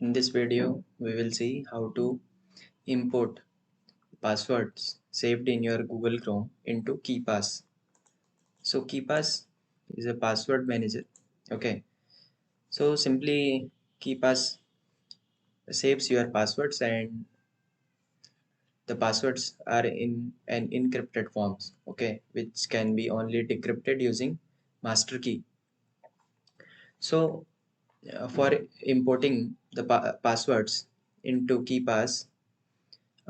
In this video, we will see how to import passwords saved in your Google Chrome into Keepass. So Keepass is a password manager. Okay. So simply Keepass saves your passwords, and the passwords are in an encrypted forms. Okay, which can be only decrypted using master key. So for importing the passwords into Keepass,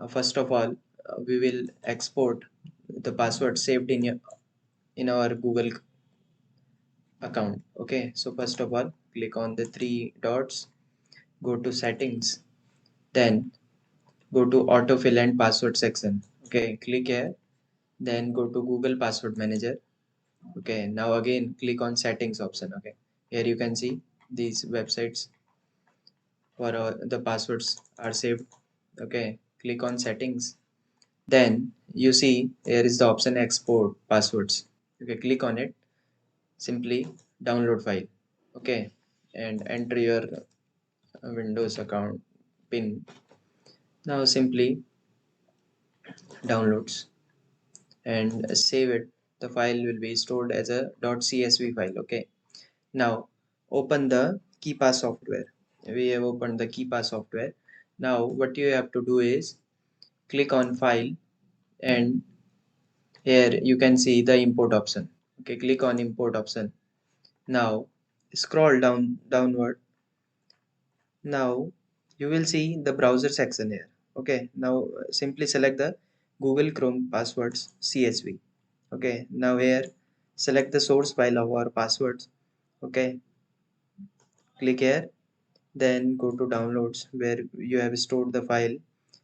first of all, we will export the password saved in our Google account. Okay, so first of all, click on the three dots, go to settings, then go to autofill and password section. Okay, click here, then go to Google Password Manager. Okay, now again click on settings option. Okay, here you can see these websites for the passwords are saved. Okay, click on settings. Then you see here is the option export passwords. Okay, click on it. Simply download file. Okay, and enter your Windows account pin. Now simply downloads and save it. The file will be stored as a .csv file. Okay, now open the Keepass software. We have opened the Keepass software. Now what you have to do is click on file, and here you can see the import option. Okay, click on import option. Now scroll downward. Now you will see the browser section here. Okay, now simply select the Google Chrome passwords CSV. Okay, now here select the source file of our passwords. Okay, click here, then go to downloads where you have stored the file.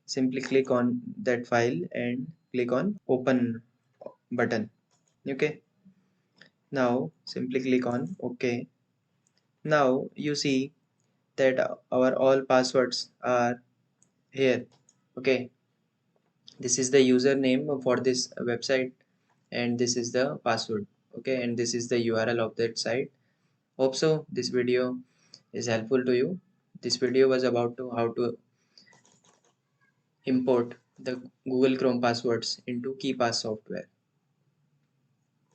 Simply click on that file and click on open button. Okay, now simply click on OK. Now you see that our all passwords are here. Okay, this is the username for this website, and this is the password. Okay, and this is the URL of that site. Hope so this video is helpful to you. This video was about how to import the Google Chrome passwords into Keepass software.